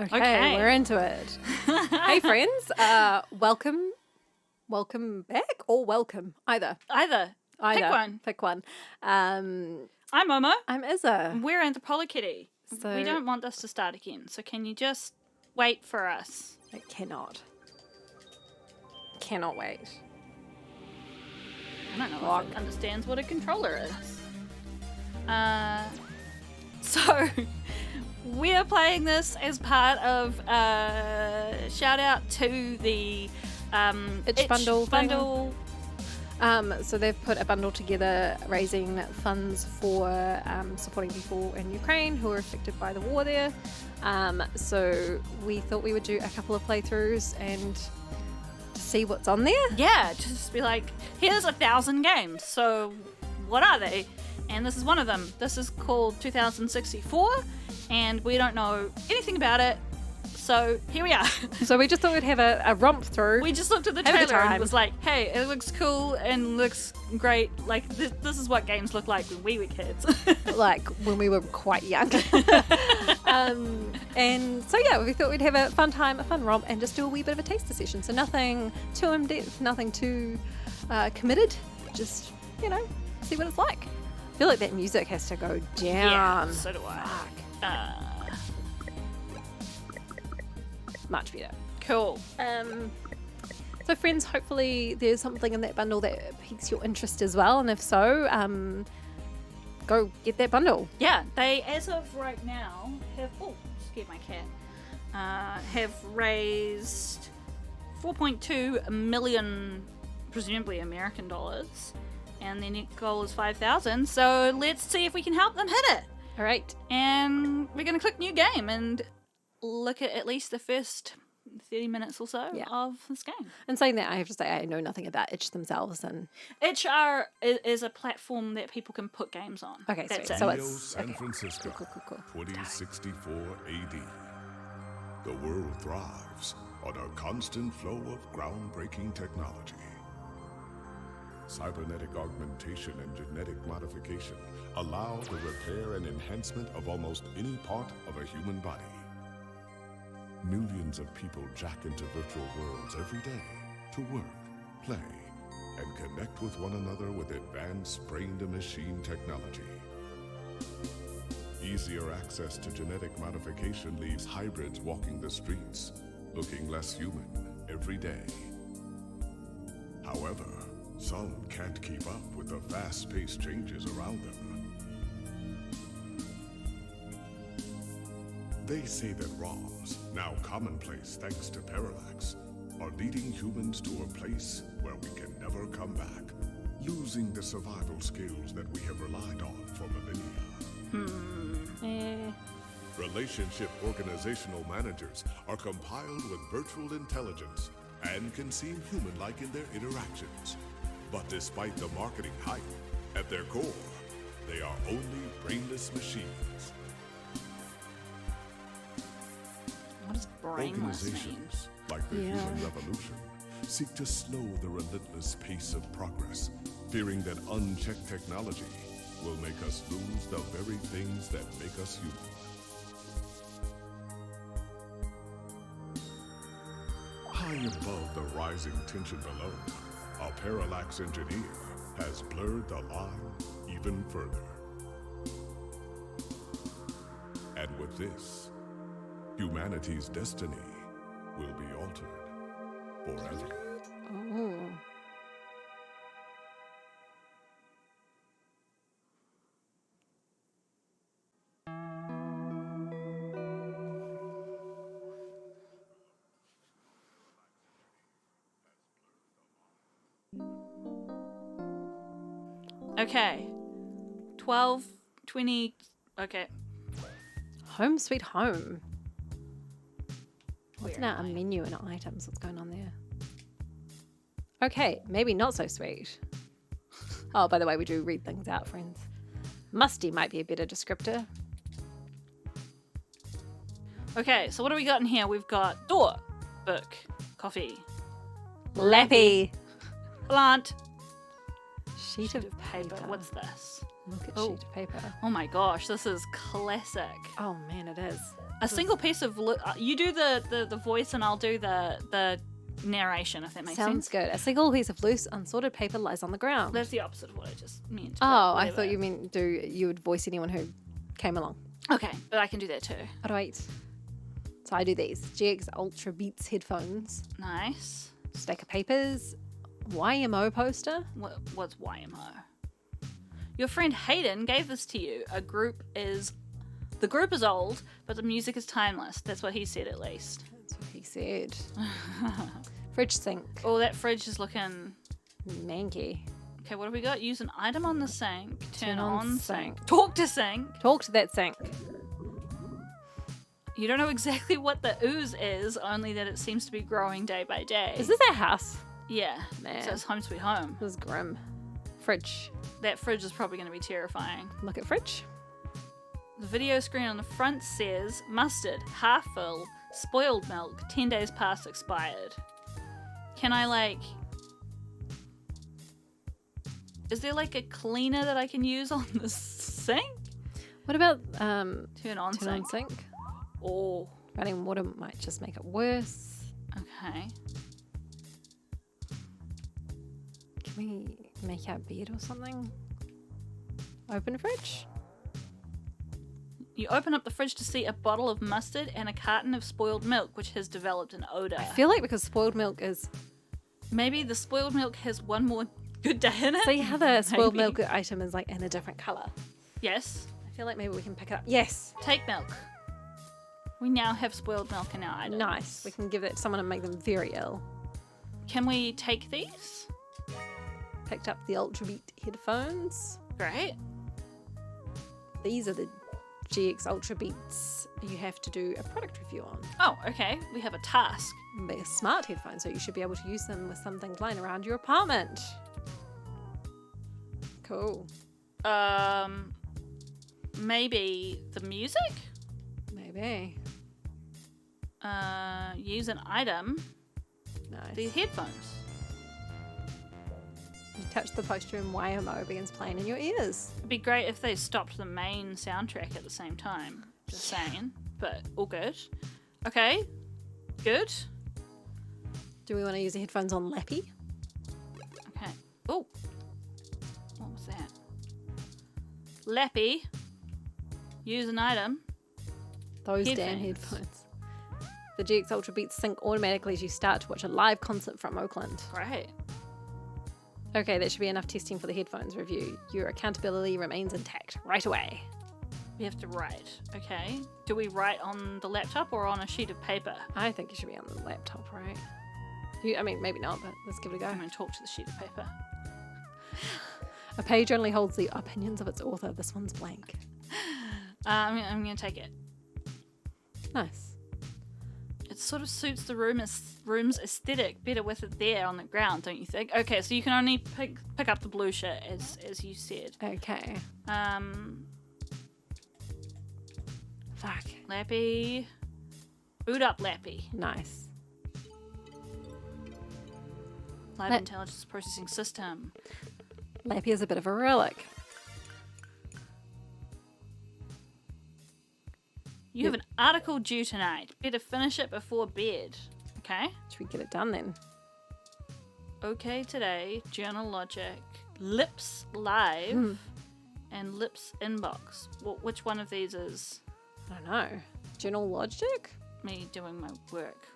Okay, we're into it. Hey, friends. Welcome back or welcome. Either. Pick one. I'm Momo. I'm Izza. We're Anthropolokitty. So we don't want this to start again, so can you just wait for us? I cannot wait. I don't know if it understands what a controller is. So we're playing this as part of shout out to the Itch bundle. bundle. So they've put a bundle together raising funds for supporting people in Ukraine who are affected by the war there. So we thought we would do a couple of playthroughs and see what's on there. Yeah, just be like, here's 1,000 games. So what are they? And this is one of them. This is called 2064, and we don't know anything about it. So here we are. So we just thought we'd have a romp through. We just looked at the trailer and was like, hey, it looks cool and looks great. Like, this is what games look like when we were kids. Like, when we were quite young. And so, yeah, we thought we'd have a fun time, a fun romp, and just do a wee bit of a taster session. So nothing too in-depth, nothing too committed. Just, see what it's like. I feel like that music has to go down. Yeah, so do I. Fuck. Much better. Cool. So friends, hopefully there's something in that bundle that piques your interest as well, and if so, go get that bundle. Yeah, they, as of right now, have scared my cat. Have raised 4.2 million, presumably American dollars, and their net goal is 5,000. So let's see if we can help them hit it. All right, and we're gonna click new game and look at least the first 30 minutes or so of this game. And saying that, I have to say I know nothing about Itch themselves. And Itch is a platform that people can put games on. Okay, that's it. So it's San Francisco, cool. 2064 AD. The world thrives on a constant flow of groundbreaking technology. Cybernetic augmentation and genetic modification allow the repair and enhancement of almost any part of a human body. Millions of people jack into virtual worlds every day to work, play, and connect with one another with advanced brain-to-machine technology. Easier access to genetic modification leaves hybrids walking the streets, looking less human every day. However, some can't keep up with the fast-paced changes around them. They say that ROMs, now commonplace thanks to Parallax, are leading humans to a place where we can never come back, losing the survival skills that we have relied on for millennia. Relationship organizational managers are compiled with virtual intelligence and can seem human-like in their interactions. But despite the marketing hype, at their core, they are only brainless machines. What does brainless mean? Organizations, like the human revolution, seek to slow the relentless pace of progress, fearing that unchecked technology will make us lose the very things that make us human. High above the rising tension below, a Parallax engineer has blurred the line even further. And with this, humanity's destiny will be altered forever. Oh. Okay. 12, 20. Okay. Home sweet home. What's Where now a am I? menu and items? What's going on there? Okay, maybe not so sweet. Oh, by the way, we do read things out, friends. Musty might be a better descriptor. Okay, so what do we got in here? We've got door, book, coffee, Lappy. plant, Sheet of paper. What's this? Look at Oh. sheet of paper. Oh my gosh, this is classic. Oh man, it is. A single piece of you do the voice and I'll do the narration, if that makes Sounds sense. good. A single piece of loose, unsorted paper lies on the ground. That's the opposite of what I just meant. Oh, I whatever. thought you meant you would voice anyone who came along. Okay, but I can do that too. Alright. So I do these. GX Ultra Beats headphones, Nice. stack of papers, YMO poster. What's YMO? Your friend Hayden gave this to you. The group is old, but the music is timeless. That's what he said, at least. That's what he said. Fridge sink. Oh, that fridge is looking. Manky. Okay, what have we got? Use an item on the sink. Turn on on sink. sink. Talk to sink. Talk to that sink. You don't know exactly what the ooze is, only that it seems to be growing day by day. Is this our house? Yeah. Man. So it's home sweet home. This is grim. Fridge. That fridge is probably going to be terrifying. Look at fridge. The video screen on the front says mustard, half full, spoiled milk, 10 days past expired. Can I is there a cleaner that I can use on the sink? What about Turn on turn on sink. sink? Oh, Running water might just make it worse. okay. Can we make our bed or something? Open fridge? You open up the fridge to see a bottle of mustard and a carton of spoiled milk, which has developed an odor. I feel like because spoiled milk is... Maybe the spoiled milk has one more good day in it. See how the spoiled Maybe. milk item is in a different colour? Yes. I feel like maybe we can pick it up. Yes! Take milk. We now have spoiled milk in our items. Nice. We can give it to someone and make them very ill. Can we take these? Picked up the Ultra Beat headphones. Great. These are the GX Ultra Beats you have to do a product review on. Oh, okay. We have a task. They're smart headphones, so you should be able to use them with some things lying around your apartment. Cool. Maybe the music? Maybe. Use an item. Nice. The headphones. You touch the poster and YMO begins playing in your ears. It'd be great if they stopped the main soundtrack at the same time. Just saying. But all good. Okay. Good. Do we want to use the headphones on Lappy? Okay. Oh. What was that? Lappy. Use an item. Those damn headphones. The GX Ultra Beats sync automatically as you start to watch a live concert from Oakland. Great. Okay, that should be enough testing for the headphones review. Your accountability remains intact right away. We have to write. Okay. Do we write on the laptop or on a sheet of paper? I think it should be on the laptop, right? Maybe not, but let's give it a go. I'm going to talk to the sheet of paper. A page only holds the opinions of its author. This one's blank. I'm going to take it. Nice. It sort of suits the room's aesthetic better with it there on the ground, don't you think? Okay, so you can only pick up the blue shit as you said. Okay. Fuck. Lappy. Boot up Lappy. Nice. Live Intelligence Processing System. Lappy is a bit of a relic. You have an article due tonight. Better finish it before bed. Okay? Should we get it done then? Okay Today, Journal Logic, Lips Live, and Lips Inbox. Which one of these is I don't know. Journal Logic? me doing my work?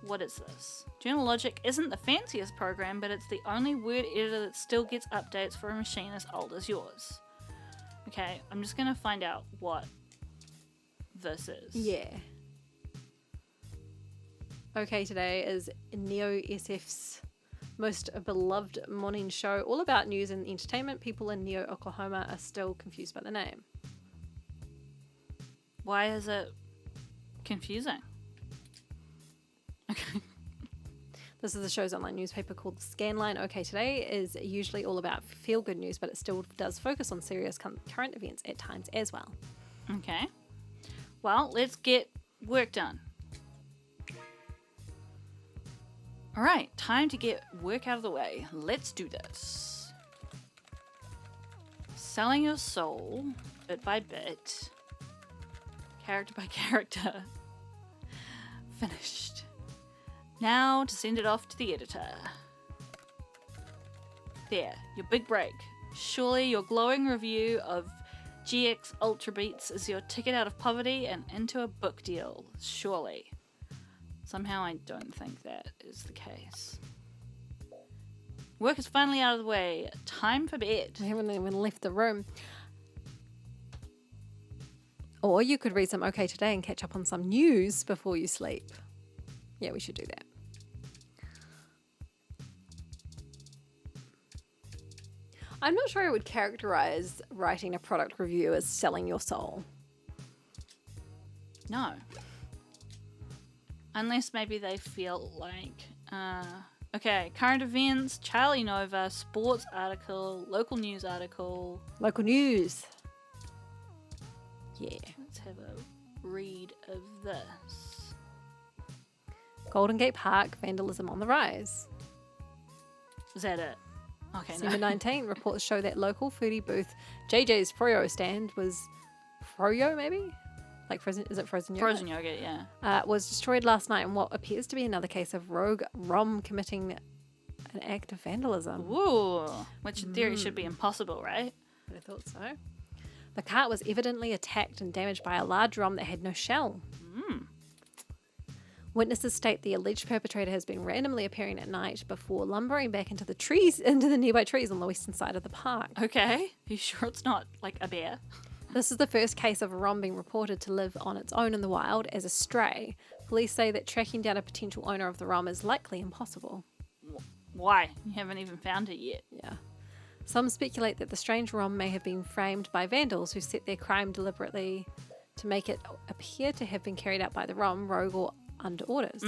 What is this? Journal Logic isn't the fanciest program, but it's the only word editor that still gets updates for a machine as old as yours. Okay, I'm just going to find out what this is. Yeah. Okay Today is Neo SF's most beloved morning show, all about news and entertainment. People in Neo, Oklahoma are still confused by the name. Why is it confusing? Okay. This is the show's online newspaper called Scanline. OK Today is usually all about feel-good news, but it still does focus on serious current events at times as well. Okay. Well, let's get work done. All right, time to get work out of the way. Let's do this. selling your soul bit by bit, character by character. Finished. Now to send it off to the editor. There, your big break. Surely your glowing review of GX Ultra Beats is your ticket out of poverty and into a book deal. Surely. Somehow I don't think that is the case. Work is finally out of the way. Time for bed. We haven't even left the room. Or you could read some OK Today and catch up on some news before you sleep. Yeah, we should do that. I'm not sure I would characterize writing a product review as selling your soul. No. Unless maybe they feel like... okay, current events, Charlie Nova, sports article, local news article. Local news. Yeah. Let's have a read of this. Golden Gate Park, vandalism on the rise. Is that it? Okay, December no. 19, reports show that local foodie booth JJ's Froyo stand was... Froyo, maybe? Like frozen... Is it frozen yogurt? Frozen yogurt, yeah. Was destroyed last night in what appears to be another case of rogue Rom committing an act of vandalism. Ooh, which in theory should be impossible, right? I thought so. The cart was evidently attacked and damaged by a large Rom that had no shell. Witnesses state the alleged perpetrator has been randomly appearing at night before lumbering back into the nearby trees on the western side of the park. Okay. Are you sure it's not like a bear? This is the first case of a Rom being reported to live on its own in the wild as a stray. Police say that tracking down a potential owner of the Rom is likely impossible. Why? You haven't even found it yet. Yeah. Some speculate that the strange Rom may have been framed by vandals who set their crime deliberately to make it appear to have been carried out by the Rom, rogue, or under orders.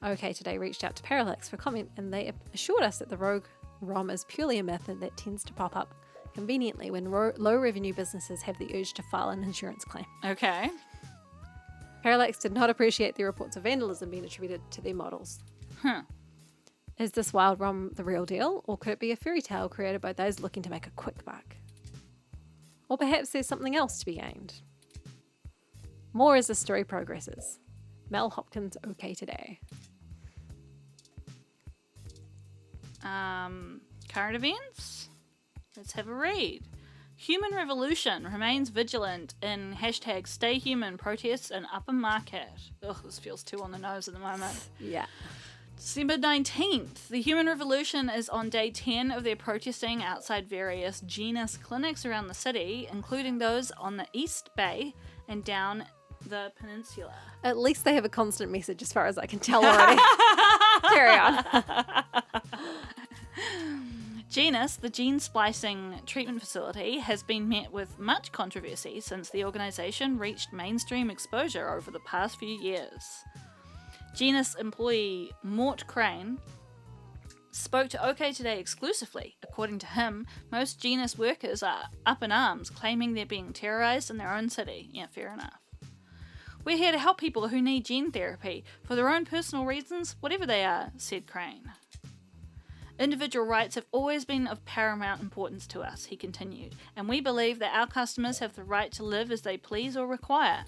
OK Today reached out to Parallax for comment, and they assured us that the rogue Rom is purely a method that tends to pop up conveniently when low revenue businesses have the urge to file an insurance claim. Okay. Parallax did not appreciate the reports of vandalism being attributed to their models. Huh. Is this wild Rom the real deal, or could it be a fairy tale created by those looking to make a quick buck? Or perhaps there's something else to be gained. More as the story progresses. Mel Hopkins, OK Today. Current events? Let's have a read. Human Revolution remains vigilant in hashtag Stay Human protests in Upper Market. Ugh, this feels too on the nose at the moment. Yeah. December 19th, the Human Revolution is on day 10 of their protesting outside various Genus clinics around the city, including those on the East Bay and down the peninsula. At least they have a constant message as far as I can tell already. Carry on. Genus, the gene splicing treatment facility, has been met with much controversy since the organisation reached mainstream exposure over the past few years. Genus employee Mort Crane spoke to OK Today exclusively. According to him, most Genus workers are up in arms, claiming they're being terrorised in their own city. Yeah, fair enough. We're here to help people who need gene therapy for their own personal reasons, whatever they are, said Crane. Individual rights have always been of paramount importance to us, he continued, and we believe that our customers have the right to live as they please or require.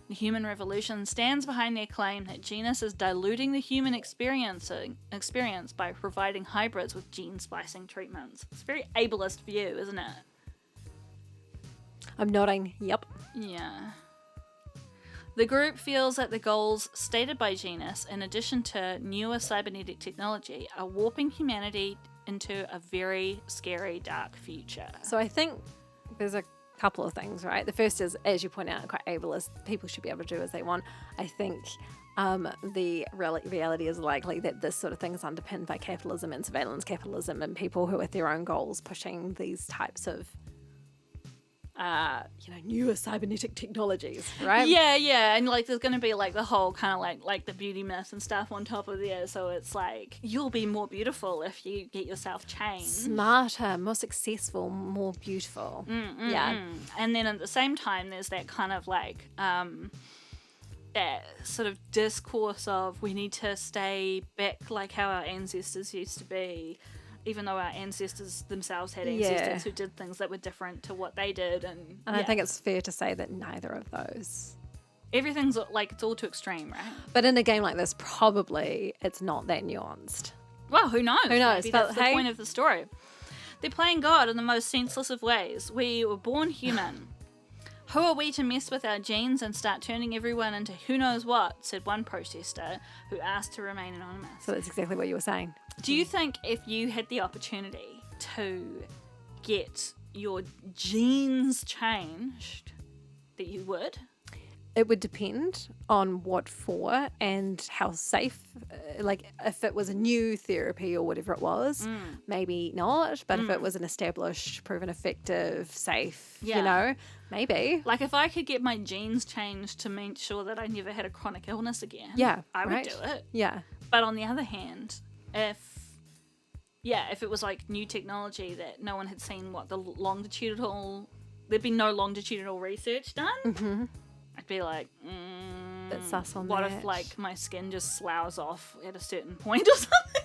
The Human Revolution stands behind their claim that Genus is diluting the human experience by providing hybrids with gene splicing treatments. It's a very ableist view, isn't it? I'm nodding. Yep. Yeah. The group feels that the goals stated by Genus, in addition to newer cybernetic technology, are warping humanity into a very scary, dark future. So I think there's a couple of things, right? The first is, as you point out, quite ableist. People should be able to do as they want. I think the reality is likely that this sort of thing is underpinned by capitalism and surveillance capitalism and people who, with their own goals, pushing these types of newer cybernetic technologies, right? Yeah, and like there's going to be like the whole kind of like the beauty myth and stuff on top of there, so it's like you'll be more beautiful if you get yourself changed. Smarter, more successful, more beautiful. Yeah. And then at the same time there's that kind of like that sort of discourse of we need to stay back like how our ancestors used to be. even though our ancestors themselves had Yeah. ancestors who did things that were different to what they did. And I think it's fair to say that neither of those. everything's like, it's all too extreme, right? But in a game like this, probably it's not that nuanced. Well, who knows? Who knows? Maybe But that's the point of the story. They're playing God in the most senseless of ways. We were born human. Who are we to mess with our genes and start turning everyone into who knows what, said one protester who asked to remain anonymous. So that's exactly what you were saying. Do you think if you had the opportunity to get your genes changed, that you would? It would depend on what for and how safe. Like if it was a new therapy or whatever it was, maybe not. But if it was an established, proven effective, safe, Yeah. you know, maybe. Like if I could get my genes changed to make sure that I never had a chronic illness again, Yeah, I right. would do it. Yeah. But on the other hand, if it was like new technology that no one had seen, there'd be no longitudinal research done. Mm-hmm. I'd be like, Bit sus on what that. if like my skin just sloughs off at a certain point or something?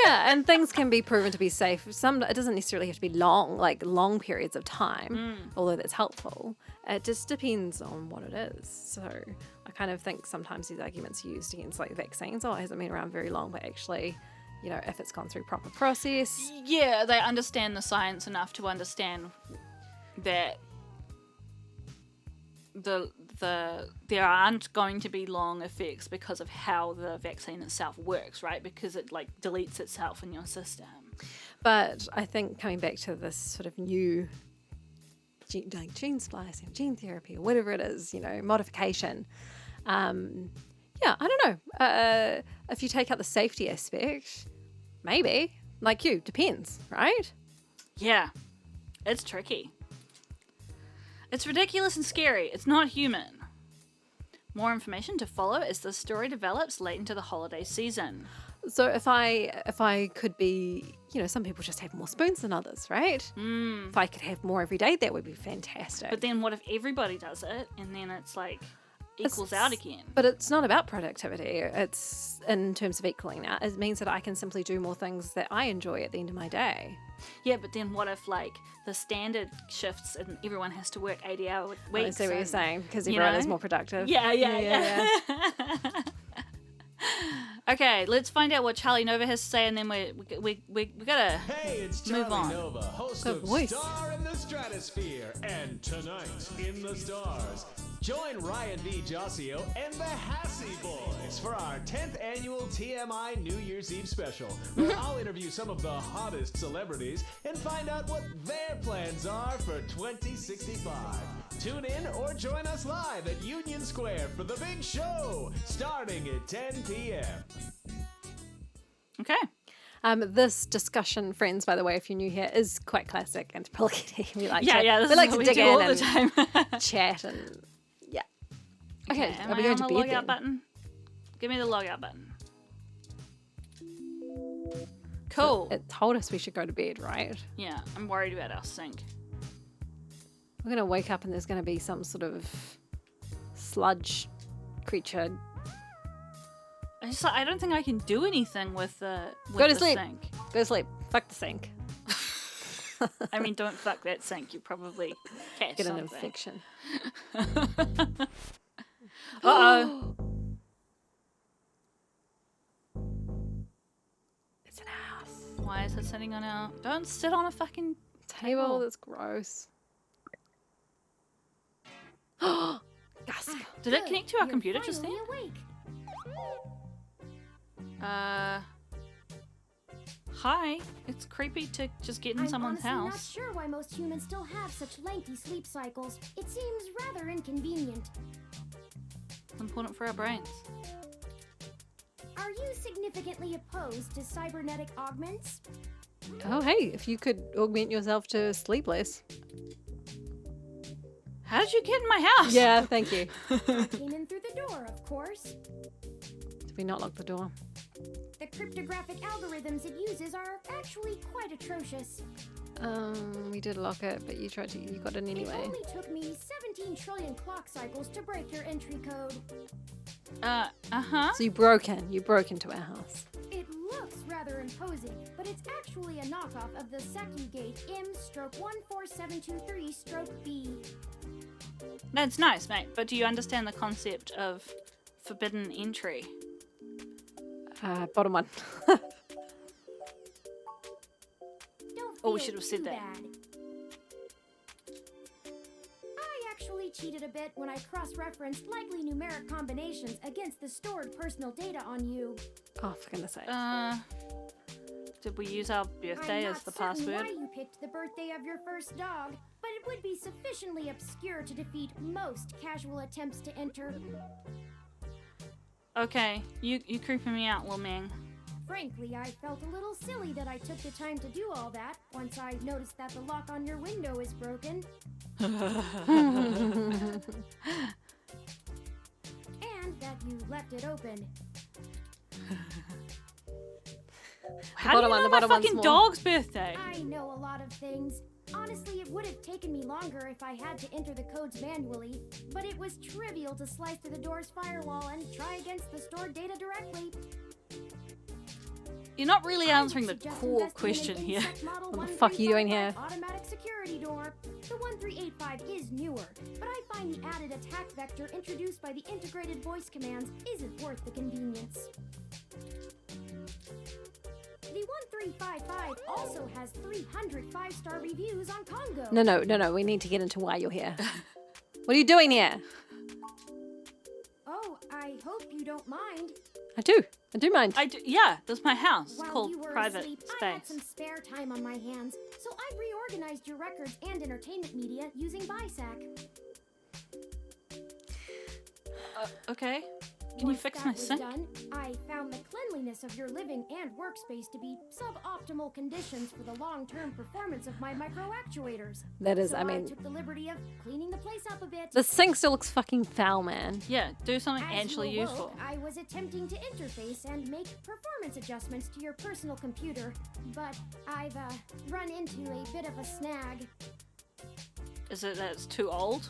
Yeah, and things can be proven to be safe. It doesn't necessarily have to be long periods of time, although that's helpful. It just depends on what it is. So I kind of think sometimes these arguments are used against like vaccines. Oh, it hasn't been around very long, but actually, you know, if it's gone through proper process. Yeah, they understand the science enough to understand that there aren't going to be long effects because of how the vaccine itself works, right? Because it like deletes itself in your system. But I think coming back to this sort of new gene splicing, gene therapy, or whatever it is, you know, modification. I don't know. If you take out the safety aspect, maybe. Like you, depends, right? Yeah, it's tricky. It's ridiculous and scary. It's not human. More information to follow as the story develops late into the holiday season. So if I could be, you know, some people just have more spoons than others, right? If I could have more every day, that would be fantastic. But then what if everybody does it and then it's like equals out again? But it's not about productivity. It's in terms of equaling out. It means that I can simply do more things that I enjoy at the end of my day. Yeah, but then what if like the standard shifts and everyone has to work 80-hour weeks? I see what you're and- saying, because you everyone know? is more productive. Yeah. Okay, let's find out what Charlie Nova has to say, and then we gotta Hey, it's move Charlie on. Nova, host Good of voice. Star in the Stratosphere, and tonight in the stars, join Ryan V. Josio and the Hassy Boys for our 10th annual TMI New Year's Eve special, where I'll interview some of the hottest celebrities and find out what their plans are for 2065. Tune in or join us live at Union Square for the big show, starting at 10 p.m. Okay. This discussion, friends, by the way, if you're new here, is quite classic anthropology. We like Yeah, to, yeah. This we is like what to we dig do in all and the time. chat and yeah. Okay, Am are we I going on to the bed log then? out button? Give me the log out button. Cool. It told us we should go to bed, right? Yeah, I'm worried about our sink. We're going to wake up and there's going to be some sort of sludge creature. I don't think I can do anything with the Go to the sleep. sink. Go to sleep. Fuck the sink. I mean, don't fuck that sink. You probably catch Get an something. infection. Uh-oh. It's an house. Why is it sitting on our... Don't sit on a fucking... Table, that's gross. Gasp. Did it connect to our computer just then? Awake. Hi. It's creepy to just get in I'm someone's honestly not house. sure why most humans still have such lengthy sleep cycles. It seems rather inconvenient. It's important for our brains. Are you significantly opposed to cybernetic augments? Oh, hey, if you could augment yourself to sleep less. How did you get in my house? Yeah, thank you. I came in through the door, of course. Did we not lock the door? The cryptographic algorithms it uses are actually quite atrocious. We did lock it, but you got in It anyway. only took me 17 trillion clock cycles to break your entry code. Uh-huh. So you broke into our house. It looks rather rather imposing, but it's actually a knockoff of the Sakugate M/14723-B. That's nice, mate. But do you understand the concept of forbidden entry? Bottom one. Don't Oh, we feel should have said too that. bad. I actually cheated a bit when I cross-referenced likely numeric combinations against the stored personal data on you. Oh, for goodness sake. Did we use our birthday I'm as the not certain password? why you picked the birthday of your first dog, but it would be sufficiently obscure to defeat most casual attempts to enter. Okay, you creeping me out, Lil Ming. Frankly, I felt a little silly that I took the time to do all that once I noticed that the lock on your window is broken. And that you left it open. How do you know my fucking dog's birthday? I know a lot of things. Honestly, it would have taken me longer if I had to enter the codes manually, but it was trivial to slice through the door's firewall and try against the stored data directly. You're not really I would answering the suggest core investing in question an here. insect model What the fuck are you doing 1355 here? Automatic security door. The 1385 is newer, but I find the added attack vector introduced by the integrated voice commands isn't worth the convenience. The 1355 also has 300 5-star reviews on Congo. No. We need to get into why you're here. What are you doing here? Oh, I hope you don't mind. I do mind. I do, yeah, that's my house. It's While called you were private asleep, I had some space. spare time on my hands, so I reorganized your records and entertainment media using BISAC. Okay. Can you Once fix that my was sink? done, I found the cleanliness of your living and workspace to be suboptimal conditions for the long-term performance of my micro actuators. That is, So I mean, took the liberty of cleaning the place up a bit. the sink still looks fucking foul, man. Yeah, do something As actually you awoke, useful. I was attempting to interface and make performance adjustments to your personal computer, but I've run into a bit of a snag. Is it that it's too old?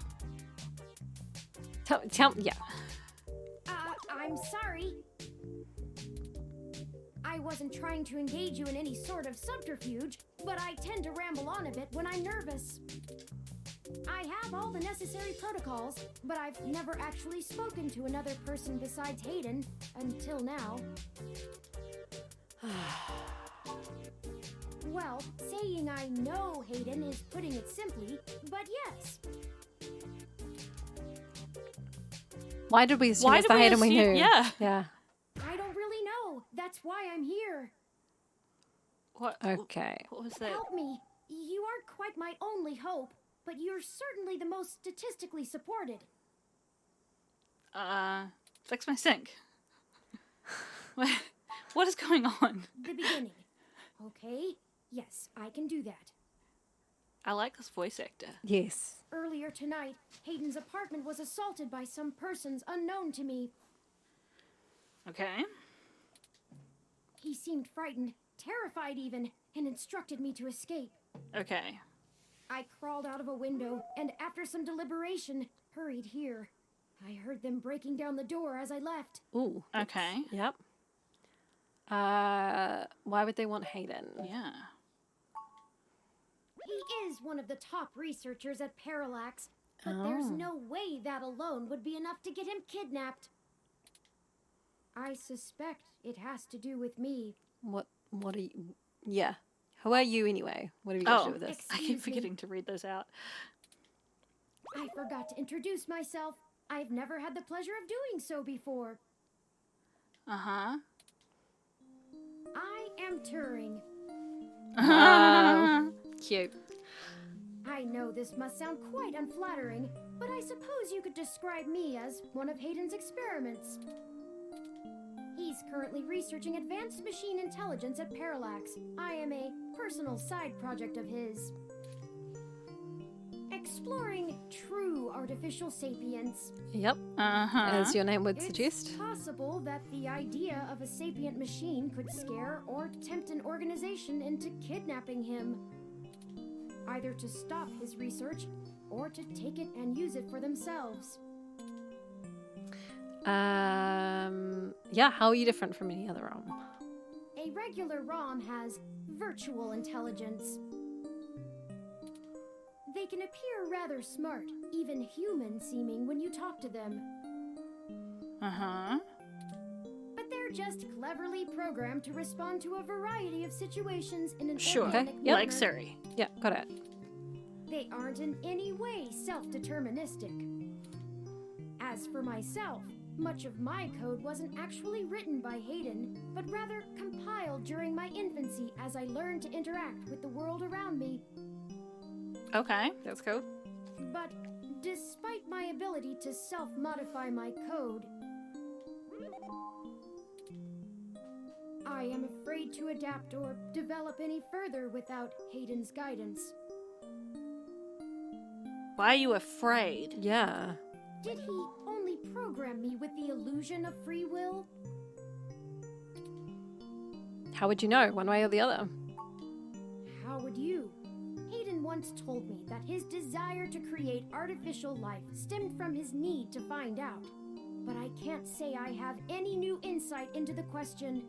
Yeah. I'm sorry. I wasn't trying to engage you in any sort of subterfuge, but I tend to ramble on a bit when I'm nervous. I have all the necessary protocols, but I've never actually spoken to another person besides Hayden until now. Well, saying I know Hayden is putting it simply, but yes. Why did we assume Why it's did the we Hayden we assume- knew? yeah. Yeah. I don't really know. That's why I'm here. What? Okay. What was that? Help me. You aren't quite my only hope, but you're certainly the most statistically supported. Fix my sink. What is going on? The beginning. Okay, yes, I can do that. I like this voice actor. Yes. Earlier tonight, Hayden's apartment was assaulted by some persons unknown to me. Okay. He seemed frightened, terrified even, and instructed me to escape. Okay. I crawled out of a window, and after some deliberation, hurried here. I heard them breaking down the door as I left. Ooh. Okay. Yep. Why would they want Hayden? Yeah. He is one of the top researchers at Parallax, but there's no way that alone would be enough to get him kidnapped. I suspect it has to do with me. What are you? Yeah. Who are you anyway? What have you got to do with this? I Excuse keep me. forgetting to read those out. I forgot to introduce myself. I've never had the pleasure of doing so before. Uh-huh. I am Turing. Cute. I know this must sound quite unflattering, but I suppose you could describe me as one of Hayden's experiments. He's currently researching advanced machine intelligence at Parallax. I am a personal side project of his. Exploring true artificial sapience. Yep. Uh-huh. As your name would It's suggest. possible that the idea of a sapient machine could scare or tempt an organization into kidnapping him. Either to stop his research or to take it and use it for themselves. Yeah, how are you different from any other realm? A A regular ROM has virtual intelligence. They can appear rather smart, even human-seeming when you talk to them. Uh-huh. But they're just cleverly programmed to respond to a variety of situations in an Sure. organic Yep. Like manner. Siri. Yeah, got it. They aren't in any way self-deterministic. As for myself, much of my code wasn't actually written by Hayden, but rather compiled during my infancy as I learned to interact with the world around me. Okay. That's cool. But despite my ability to self-modify my code, I am afraid to adapt or develop any further without Hayden's guidance. Why are you afraid? Yeah. Did he only program me with the illusion of free will? How would you know, one way or the other? How would you? Hayden once told me that his desire to create artificial life stemmed from his need to find out. But I can't say I have any new insight into the question.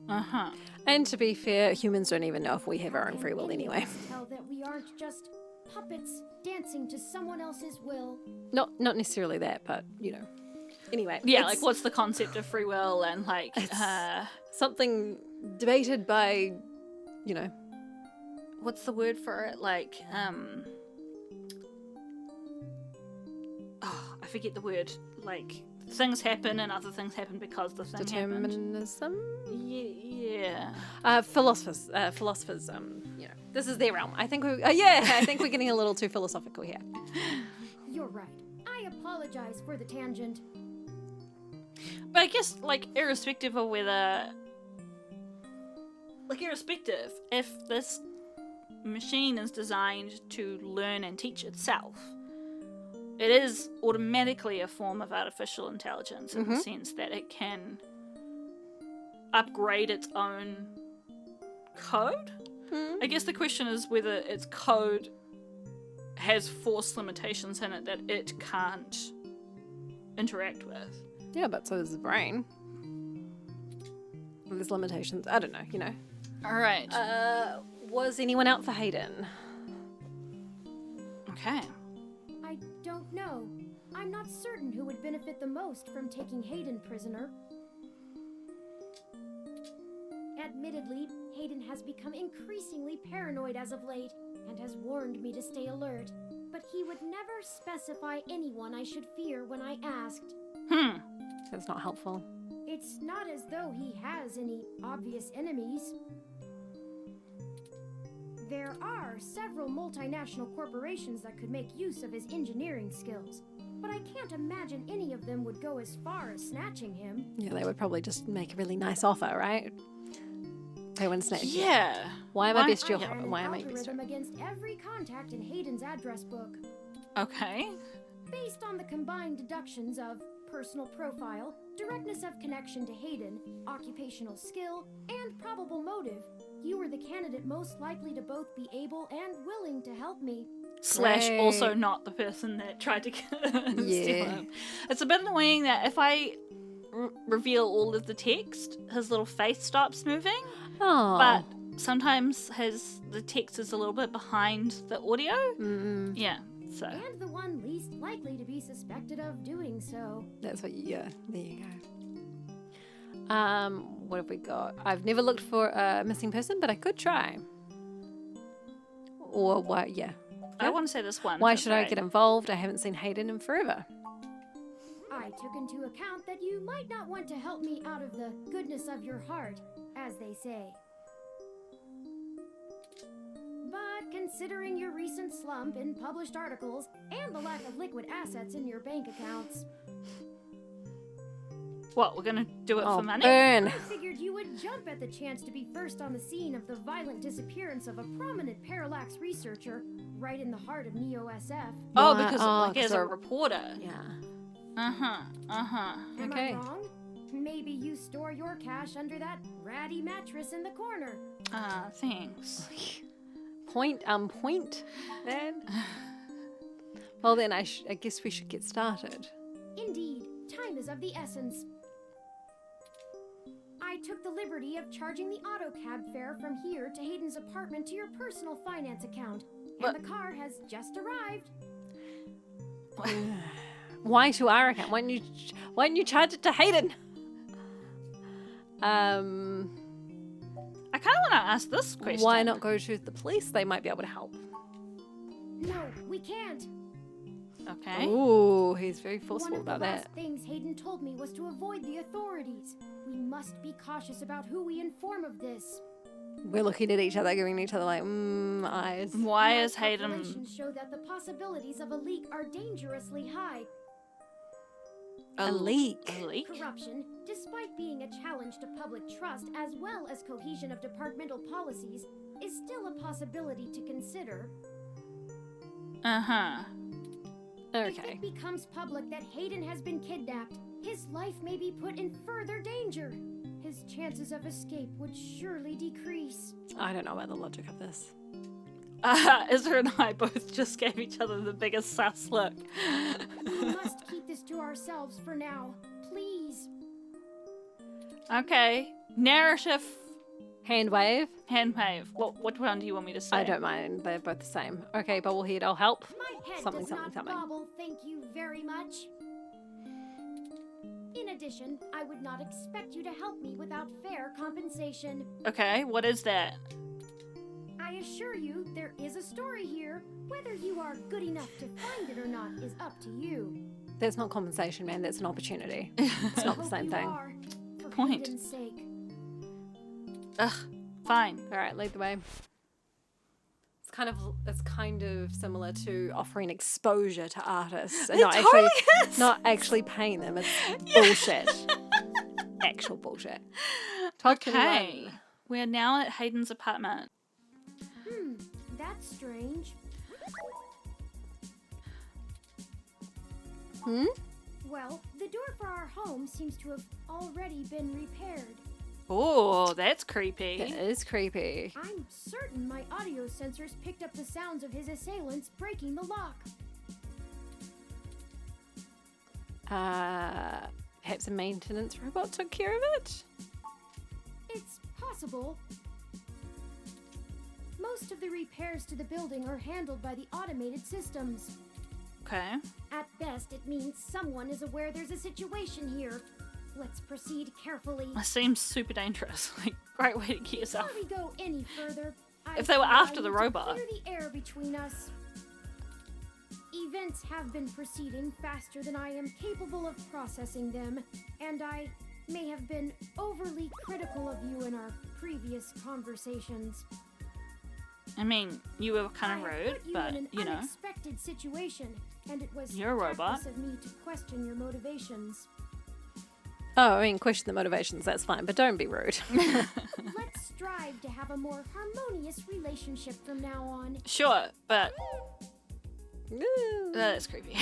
Uh-huh. And to be fair, humans don't even know if we have our own Can free will any of anyway. us tell that we aren't just puppets dancing to someone else's will? Not necessarily that, but you know. Anyway. Yeah, it's like what's the concept of free will and like something debated by, you know. what's the word for it? Like I forget the word. Like things happen and other things happen because the thing happened. Determinism? Yeah. Philosophers, you know, this is their realm. I think I think we're getting a little too philosophical here. You're right. I apologize for the tangent. But I guess, like, irrespective of whether... Like, irrespective, if this machine is designed to learn and teach itself, it is automatically a form of artificial intelligence in the sense that it can upgrade its own code. I guess the question is whether its code has force limitations in it that it can't interact with. Yeah, but so does the brain. There's limitations. I don't know, you know. All right. Was anyone out for Hayden? Okay. I don't know. I'm not certain who would benefit the most from taking Hayden prisoner. Admittedly, Hayden has become increasingly paranoid as of late and has warned me to stay alert, but he would never specify anyone I should fear when I asked. That's not helpful. It's not as though he has any obvious enemies. There are several multinational corporations that could make use of his engineering skills, but I can't imagine any of them would go as far as snatching him. Yeah, they would probably just make a really nice offer, right? They wouldn't snatch you. Yeah. Why am I Why- best your I ran an Why am I best algorithm against every contact in Hayden's address book, Okay. based on the combined deductions of personal profile, directness of connection to Hayden, occupational skill, and probable motive. You were the candidate most likely to both be able and willing to help me. / Great. also not the person that tried to steal Yeah. him. It's a bit annoying that if I reveal all of the text, his little face stops moving. Oh. But sometimes the text is a little bit behind the audio. Yeah, so. And the one least likely to be suspected of doing so. That's what yeah, there you go. What have we got? I've never looked for a missing person, but I could try. Or what, yeah. I want to say this one. Why feels should I right. get involved? I haven't seen Hayden in forever. I took into account that you might not want to help me out of the goodness of your heart, as they say. But considering your recent slump in published articles and the lack of liquid assets in your bank accounts, What, we're gonna do it for money? burn. I figured you would jump at the chance to be first on the scene of the violent disappearance of a prominent parallax researcher right in the heart of Neo-SF. Oh, Why- because oh, like as 'cause a they're- reporter. Yeah. Am Okay. I wrong? Maybe you store your cash under that ratty mattress in the corner. Thanks. Point, then. Well, then I guess we should get started. Indeed, time is of the essence. I took the liberty of charging the auto cab fare from here to Hayden's apartment to your personal finance account. And the car has just arrived. Why to our account? Why didn't you charge it to Hayden? I kind of want to ask this question. Why not go to the police? They might be able to help. No, we can't. Okay. Ooh, he's very forceful One of the about last that. things Hayden told me was to avoid the authorities. We must be cautious about who we inform of this. We're looking at each other, giving each other like, eyes. Why My is Hayden... calculations show that the possibilities of a leak are dangerously high. A leak. A leak? Corruption, despite being a challenge to public trust as well as cohesion of departmental policies, is still a possibility to consider. Uh-huh. If Okay. it becomes public that Hayden has been kidnapped, his life may be put in further danger. His chances of escape would surely decrease. I don't know about the logic of this. Ezra and I both just gave each other the biggest sus look. We must keep this to ourselves for now. Please. Okay. Narrative Hand wave. hand wave. What one do you want me to say? I don't mind. They're both the same. Okay, bubblehead, I'll help. My head Something, does something, not something. bobble, thank you very much. In addition, I would not expect you to help me without fair compensation. Okay, what is that? I assure you, there is a story here. Whether you are good enough to find it or not is up to you. That's not compensation, man. That's an opportunity. It's not the Hope same you thing. are, for Point. Hayden's sake. Ugh, fine. All right, lead the way. It's kind of similar to offering exposure to artists and It totally is. not actually paying them. It's bullshit. Actual bullshit. 12:21. Okay. We're now at Hayden's apartment. That's strange. Well, the door for our home seems to have already been repaired. Oh, that's creepy. It is creepy. I'm certain my audio sensors picked up the sounds of his assailants breaking the lock. Perhaps a maintenance robot took care of it? It's possible. Most of the repairs to the building are handled by the automated systems. Okay. At best, it means someone is aware there's a situation here. Let's proceed carefully. That seems super dangerous. Like, great way to get yourself. Before we go any further, If they were feel I after the need to robot. clear the air between us. Events have been proceeding faster than I am capable of processing them, and I may have been overly critical of you in our previous conversations. I mean, you were kind of I rude, put you but, in an you know. unexpected situation, and it was You're a robot. tactless of me to question your motivations. Oh, I mean, question the motivations, that's fine, but don't be rude. Let's strive to have a more harmonious relationship from now on. Sure, but that's creepy.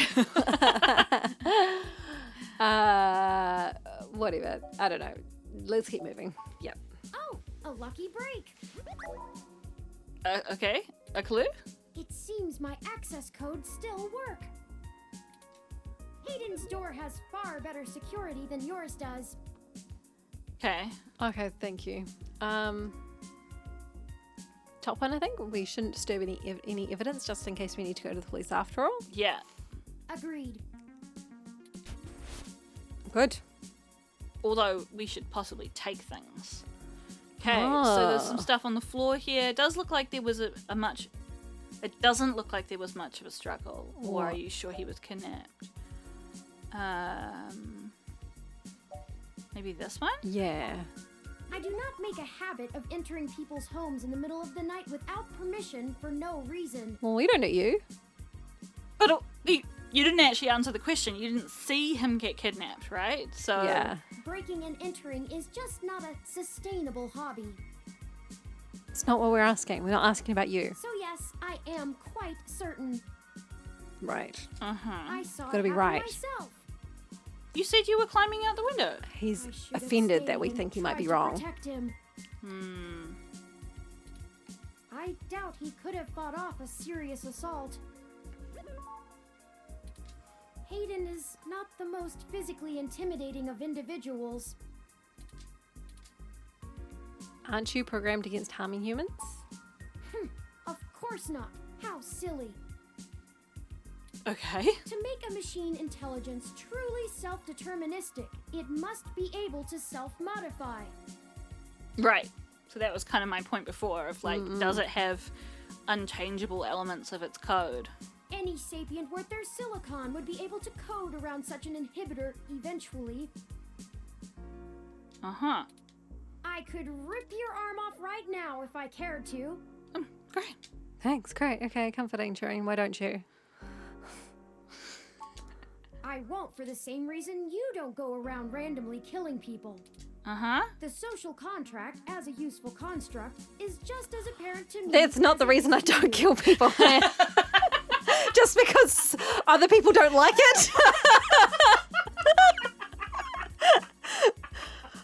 Whatever. I don't know. Let's keep moving. Yep. Oh, a lucky break. Okay, a clue? It seems my access codes still work. Hayden's door has far better security than yours does. Okay. Okay, thank you. Top one, I think we shouldn't disturb any evidence just in case we need to go to the police after all. Yeah. Agreed. Good. Although we should possibly take things. Okay, so there's some stuff on the floor here. It does look like there was a much... It doesn't look like there was much of a struggle. Or are What? you sure he was kidnapped? Maybe this one? Yeah. I do not make a habit of entering people's homes in the middle of the night without permission for no reason. Well, we don't know you. But you didn't actually answer the question. You didn't see him get kidnapped, right? So Yeah. Breaking and entering is just not a sustainable hobby. It's not what we're asking. We're not asking about you. So yes, I am quite certain. Right. I saw Gotta it be happen right. myself. You said you were climbing out the window. He's I should have offended that stayed we and think he might tried be to wrong. Protect him. I doubt he could have fought off a serious assault. Hayden is not the most physically intimidating of individuals. Aren't you programmed against harming humans? Of course not. How silly. Okay. To make a machine intelligence truly self-deterministic, it must be able to self-modify. Right. So that was kind of my point before of like, does it have unchangeable elements of its code? Any sapient worth their silicon would be able to code around such an inhibitor eventually. Uh-huh. I could rip your arm off right now if I cared to. Great. Thanks, great. Okay, comforting, Turing. Why don't you? I won't for the same reason you don't go around randomly killing people. Uh-huh. The social contract, as a useful construct, is just as apparent to me. That's not as the it reason is I to don't you. kill people. Just because other people don't like it.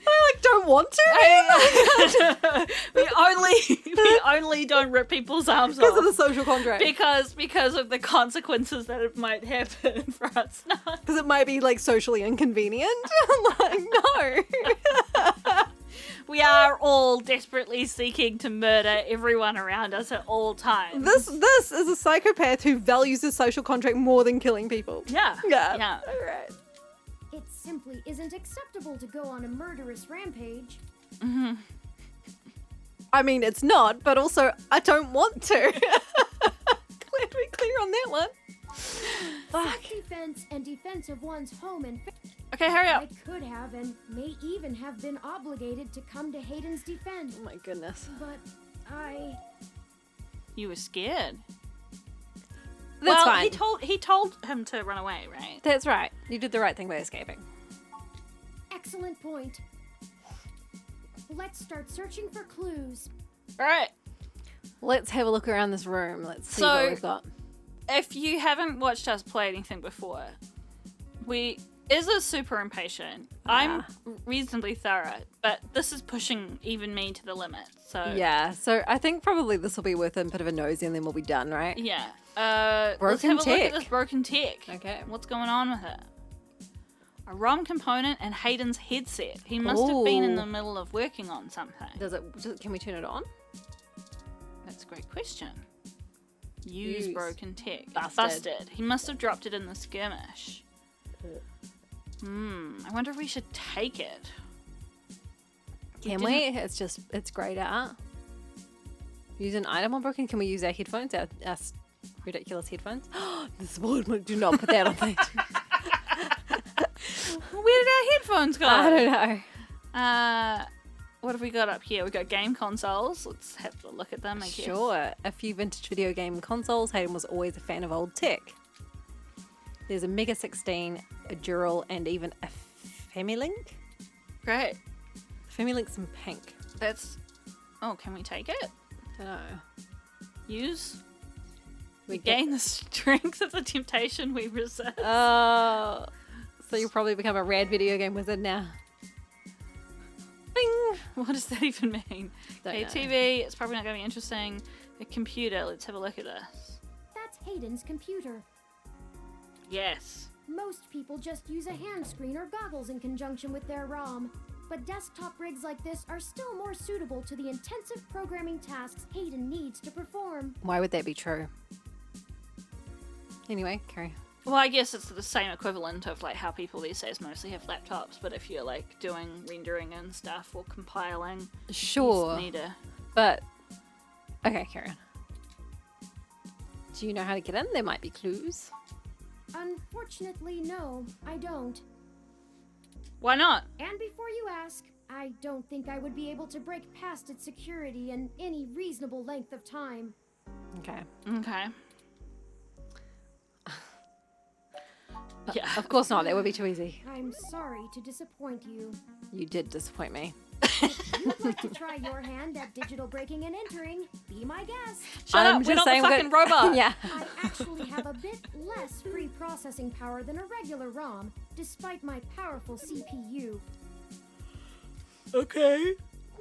I like don't want to we only don't rip people's arms because off of the social contract. because of the consequences that it might happen for us. Because it might be like socially inconvenient. I'm like, no. We are all desperately seeking to murder everyone around us at all times. This is a psychopath who values the social contract more than killing people. Yeah. Yeah. All right. It simply isn't acceptable to go on a murderous rampage. I mean, it's not, but also I don't want to. Glad we're clear on that one. Fuck. Self-defense and defense of one's home and Okay, hurry up. I could have and may even have been obligated to come to Hayden's defense, Oh my goodness. but I... You were scared. That's well, fine. he told him to run away, right? That's right. You did the right thing by escaping. Excellent point. Let's start searching for clues. All right. Let's have a look around this room. Let's see So- what we've got. If you haven't watched us play anything before, Iz is super impatient. I'm reasonably thorough, but this is pushing even me to the limit. So Yeah, so I think probably this will be worth a bit of a nosy and then we'll be done, right? yeah. Let's Broken have a look tech. at this broken tech. Okay. What's going on with it? A ROM component and Hayden's headset. He must have been in Ooh. the middle of working on something. Can we turn it on? That's a great question. Use Use. broken tech. Busted. He must have dropped it in the skirmish. I wonder if we should take it. Can we? It's grayed out. Use an item on broken? Can we use our headphones? Our ridiculous headphones? This would do not put that on there. Where did our headphones go? I don't know. What have we got up here? We've got game consoles. Let's have a look at them, I guess. Sure. A few vintage video game consoles. Hayden was always a fan of old tech. There's a Mega 16, a Dural, and even a Femilink. Great. Femilink's in pink. That's... Oh, can we take it? I don't know. Use? We Gain the strength of the temptation we resist. Oh. So you'll probably become a rad video game wizard now. Bing! What does that even mean? Don't Okay, know. TV. It's probably not going to be interesting. A computer. Let's have a look at this. That's Hayden's computer. Yes. Most people just use a hand screen or goggles in conjunction with their ROM, but desktop rigs like this are still more suitable to the intensive programming tasks Hayden needs to perform. Why would that be true? Anyway, carry. Well, I guess it's the same equivalent of like how people these days mostly have laptops, but if you're like doing rendering and stuff or compiling, Sure. you need a... But, okay, Karen. Do you know how to get in? There might be clues. Unfortunately, no, I don't. Why not? And before you ask, I don't think I would be able to break past its security in any reasonable length of time. Okay. Okay. Yeah. Of course not. That would be too easy. I'm sorry to disappoint you. You did disappoint me. If you'd like to try your hand at digital breaking and entering, be my guest. Shut up, we're not the fucking robot. Yeah. I actually have a bit less free processing power than a regular ROM, despite my powerful CPU. Okay.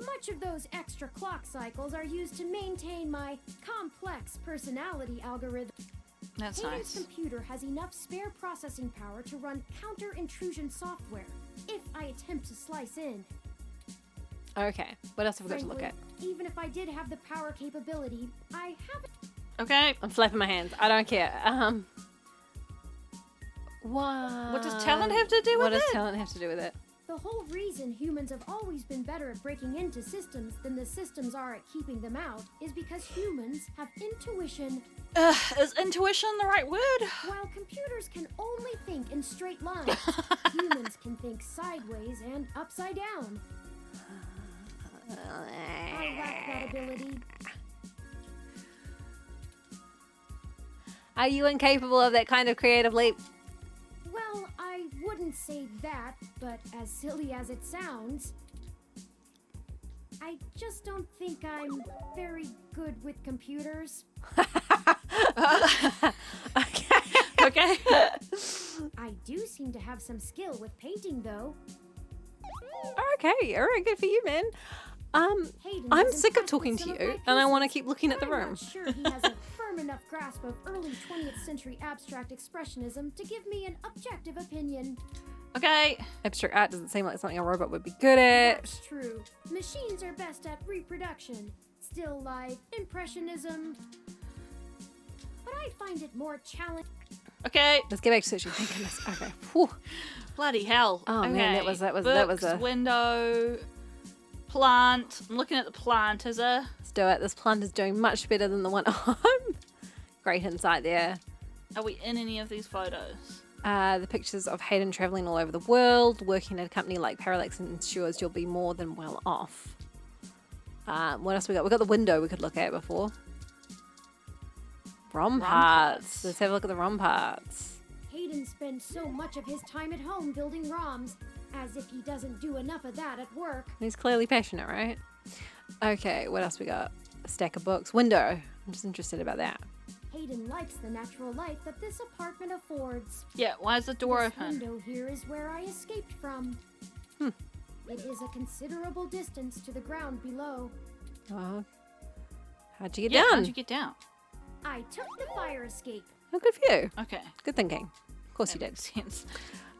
Much of those extra clock cycles are used to maintain my complex personality algorithm. That's Hayden's nice. computer has enough spare processing power to run counter-intrusion software, if I attempt to slice in. Okay. What else have we got to look Frankly, at? even if I did have the power capability, I haven't. Okay. I'm flapping my hands. I don't care. What does talent have to do with What does it? talent have to do with it? The whole reason humans have always been better at breaking into systems than the systems are at keeping them out is because humans have intuition, Is intuition the right word? while computers can only think in straight lines. Humans can think sideways and upside down. I lack that ability. Are you incapable of that kind of creative leap? Well, I wouldn't say that, but as silly as it sounds, I just don't think I'm very good with computers. Okay. I do seem to have some skill with painting, though. Okay, all right, good for you, man. Hayden I'm was sick of impressed talking with to some of you, my and I want to pieces, keep looking at the but I'm room. not sure he has a firm enough grasp of early 20th century abstract expressionism to give me an objective opinion. Okay. Abstract art doesn't seem like something a robot would be good at. That's true. Machines are best at reproduction, still life, impressionism. But I find it more challenging. Okay. Let's get back to searching. Thank goodness. Okay. Whew. Bloody hell. Oh, okay. man, that was Books, a- window, plant. I'm looking at the plant as a. Let's do it. This plant is doing much better than the one at home. Great insight there. Are we in any of these photos? The pictures of Hayden traveling all over the world, working at a company like Parallax ensures you'll be more than well off. What else we got? We got the window we could look at before. ROM parts. Let's have a look at the ROM parts. Hayden spends so much of his time at home building ROMs, as if he doesn't do enough of that at work. He's clearly passionate, right? Okay, what else we got? A stack of books. Window. I'm just interested about that. Hayden likes the natural light that this apartment affords. Yeah, why is the door This open? window here is where I escaped from. It is a considerable distance to the ground below. Oh, how'd you get Yeah, down? how'd you get down? I took the fire escape. Oh, good for you. Okay. Good thinking. Of course you That did. makes sense.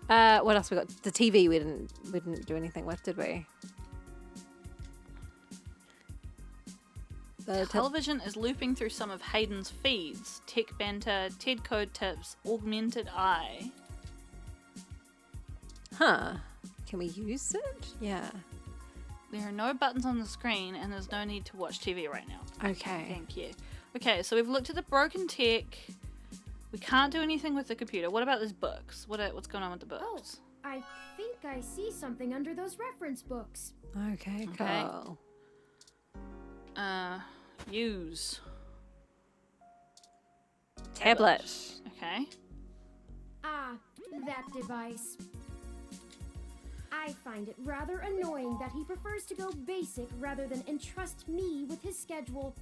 What else we got? The TV we didn't do anything with, did we? The Television is looping through some of Hayden's feeds. Tech banter, TED code tips, augmented eye. Huh. Can we use it? Yeah. There are no buttons on the screen and there's no need to watch TV right now. Okay. Thank you. Okay, so we've looked at the broken tech. We can't do anything with the computer. What about these books? What's going on with the Oh, books? I think I see something under those reference books. Okay, Okay. cool. Use. Tablet. Okay. Ah, that device. I find it rather annoying that he prefers to go basic rather than entrust me with his schedule.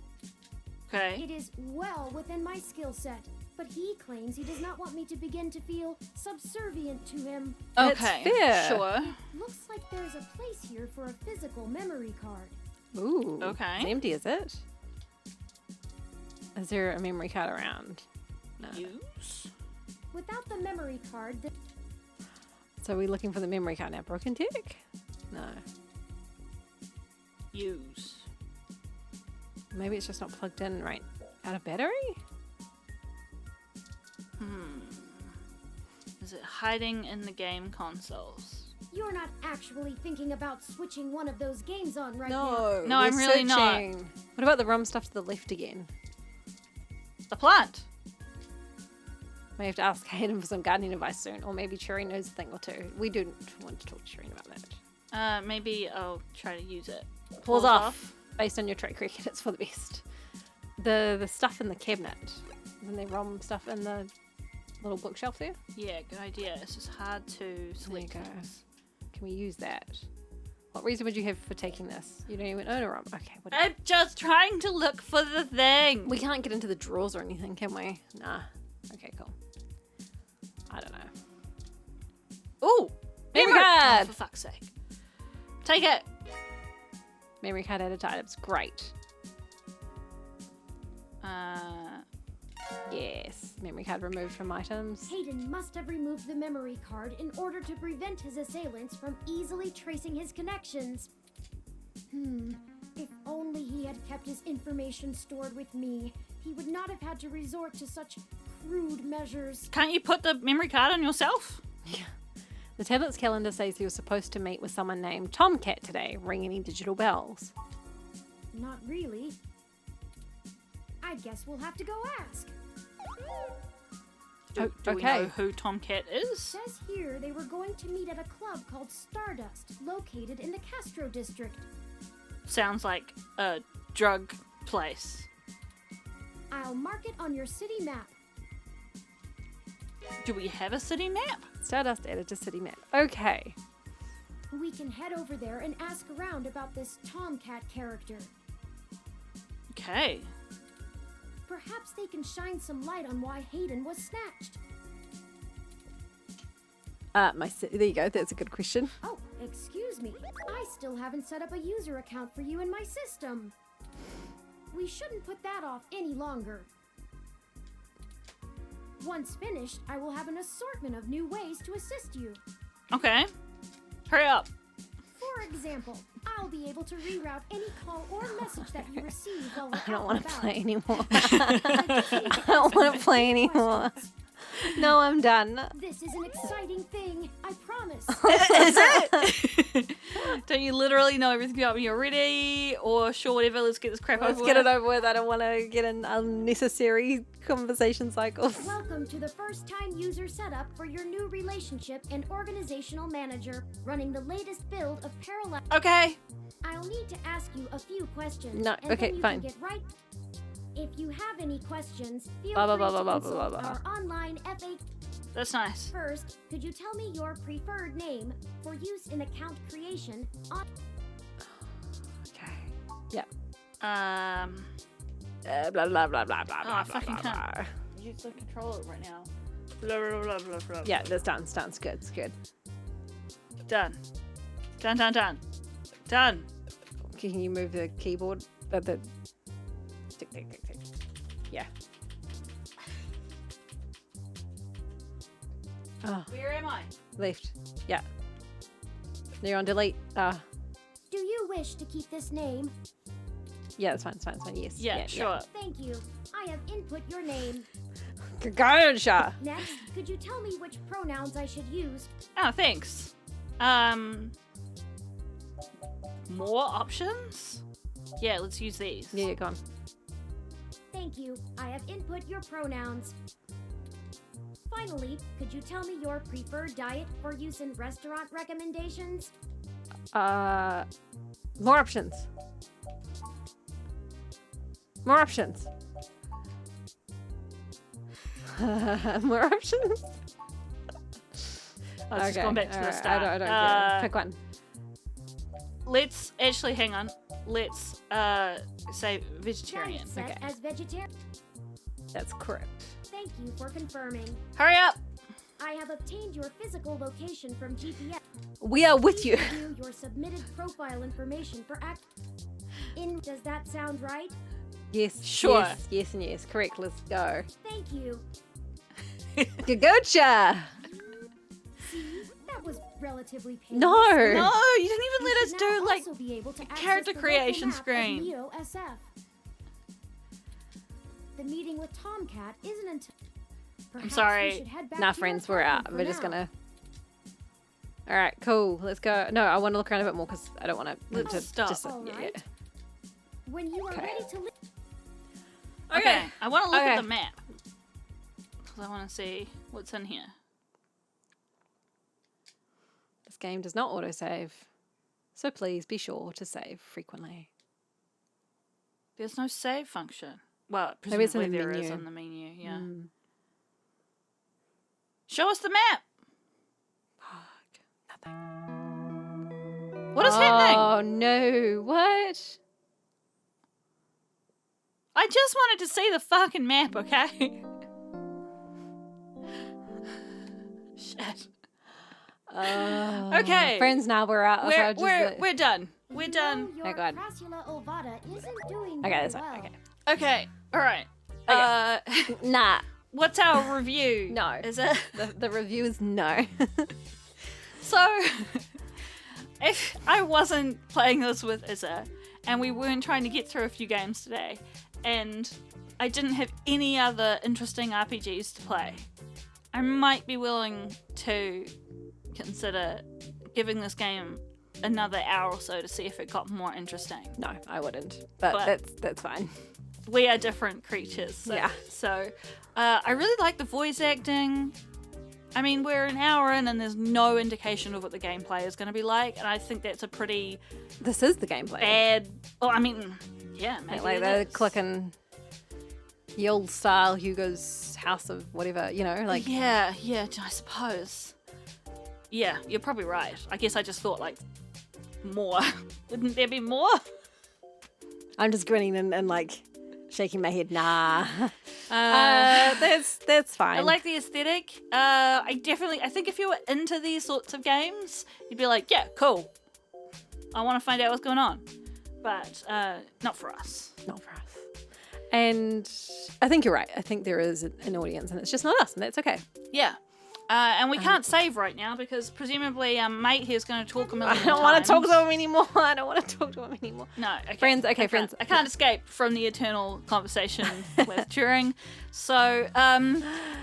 Okay. It is well within my skill set, but he claims he does not want me to begin to feel subservient to him. That's Okay. fair. Sure. Looks like there's a place here for a physical memory card. Ooh. Okay. It's empty, is it? Is there a memory card around? No. Use. Without the memory card, So we're looking for the memory card now. Broken tech? No. Use. Maybe it's just not plugged in right out of battery? Is it hiding in the game consoles? you're not actually thinking about switching one of those games on right now. No. No, I'm we're really not. searching. What about the ROM stuff to the left again? The plant. We have to ask Hayden for some gardening advice soon, or maybe Cherry knows a thing or two. We do want to talk to Cherry about that. Maybe I'll try to use it. Pause off. Based on your track record, it's for the best. The stuff in the cabinet. Isn't there ROM stuff in the little bookshelf there? Yeah, good idea. It's just hard to There you select go. things. Can we use that? What reason would you have for taking this? You don't even own a ROM. Okay, whatever. I'm just trying to look for the thing. We can't get into the drawers or anything, can we? Nah. Okay, cool. I don't know. Ooh, Memory Oh, card! for fuck's sake. Take it. Memory card added to items. Great. Yes. Memory card removed from items. Hayden must have removed the memory card in order to prevent his assailants from easily tracing his connections. If only he had kept his information stored with me, he would not have had to resort to such crude measures. Can't you put the memory card on yourself? The tablet's calendar says he was supposed to meet with someone named Tomcat today. Ring any digital bells? Not really. I guess we'll have to go ask. Do we okay. know who Tomcat is? Says here they were going to meet at a club called Stardust, located in the Castro district. Sounds like a drug place. I'll mark it on your city map. Do we have a city map? Stardust added to city map. Okay. We can head over there and ask around about this Tomcat character. Okay. Perhaps they can shine some light on why Hayden was snatched. There you go. That's a good question. Oh, excuse me. I still haven't set up a user account for you in my system. We shouldn't put that off any longer. Once finished, I will have an assortment of new ways to assist you. Okay. Hurry up. For example, I'll be able to reroute any call or message that you receive while we're I don't want to out play and anymore. about. I don't want to play anymore. No, I'm done. This is an exciting thing, I promise. Is it? Don't you literally know everything about me already? Or sure, whatever, let's get this crap Let's over get with. it over with. I don't want to get in unnecessary conversation cycles. Welcome to the first-time user setup for your new relationship and organizational manager, running the latest build of Parallax. Okay. I'll need to ask you a few questions. No, and okay, then you fine. Can get right. If you have any questions, feel Blah, blah, free blah, blah, to blah, blah, consult blah. our online FAQ. That's nice. First, could you tell me your preferred name for use in account creation on... Okay. Yep. Oh, Blah, blah, blah, blah, blah, I blah, fucking blah, blah. can't. Use the controller right now. Blah, blah, blah, blah, blah. Yeah, that's done. It's done. It's good. It's good. Done. Done, done, done. Done. Can you move the keyboard? The tick, tick, tick, tick. Yeah. Oh, Where am I? left. Yeah. You're on delete. Do you wish to keep this name? Yeah, it's fine. It's fine. It's fine. Yes. Yeah, sure. Thank you. I have input your name. Gotcha. Next, could you tell me which pronouns I should use? Oh, thanks. More options? Yeah, let's use these. Yeah, go on. Thank you. I have input your pronouns. Finally, could you tell me your preferred diet for use in restaurant recommendations? More options. More options. More options. I was just going back to the alright, start. I don't care. Pick one. Let's actually hang on. Let's say vegetarian. Diet set Okay. as vegetarian. That's correct. Thank you for confirming. Hurry up! I have obtained your physical location from GPS. We are with you. Please review your submitted profile information for act. Does that sound right? Yes. Sure. Yes, yes, and yes. Correct. Let's go. Thank you. Gotcha. See, that was relatively painless. No. No, you didn't even You let us should do now like. also be able to access character the creation local map of screen. Neo SF. The meeting with Tomcat isn't until. Perhaps sorry. we should head back Nah, to friends, your we're apartment out. for We're just now. gonna. All right, cool. Let's go. No, I want to look around a bit more because I don't want to. Let's stop. Just, All yeah, right. yeah. When you are Okay. ready to leave. Okay, I want to look Okay. at the map. Because I want to see what's in here. This game does not autosave, so please be sure to save frequently. There's no save function. Well, Maybe it's in presumably the there is menu. on the menu, yeah. Mm. Show us the map! Fuck. Nothing. What is happening? Oh no! What? I just wanted to see the fucking map, okay? Shit. Okay. Friends, now we're out. So I'll We're done. We're You done. know your Oh, God. Crassula ovata isn't doing Okay, very that's fine. well. Okay. Okay, alright. Nah. What's our review? No. Is it? The review is no. So, if I wasn't playing this with Izza, and we weren't trying to get through a few games today, and I didn't have any other interesting RPGs to play, I might be willing to consider giving this game another hour or so to see if it got more interesting. No, I wouldn't. But that's fine. We are different creatures. So, Yeah. So I really like the voice acting. I mean, we're an hour in and there's no indication of what the gameplay is going to be like, and I think that's a pretty This is the gameplay. bad. Well, I mean, yeah, maybe Like it the is. clicking, the old style Hugo's House of whatever, like. Yeah, I suppose. Yeah, you're probably right. I guess I just thought like more. Wouldn't there be more? I'm just grinning and like shaking my head. Nah. That's fine. I like the aesthetic. I think if you were into these sorts of games, you'd be like, yeah, cool. I want to find out what's going on. But not for us. Not for us. And I think you're right. I think there is an audience, and it's just not us, and that's okay. Yeah. And we can't save right now because presumably mate here's going to talk a million I don't want times. to talk to him anymore. I don't want to talk to him anymore. No, okay. Friends, okay, I can't- friends. I can't escape from the eternal conversation with Turing. So,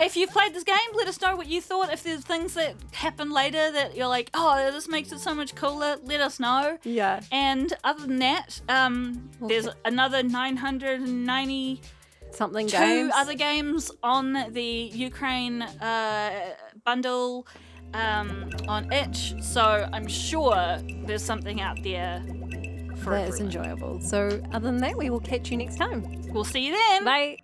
if you've played this game, let us know what you thought. If there's things that happen later that you're like, oh, this makes it so much cooler, let us know. Yeah. And other than that, there's another 990 Something two games. other games on the Ukraine bundle on itch, so I'm sure there's something out there for That is everyone. enjoyable. So other than that, we will catch you next time. We'll see you then. Bye.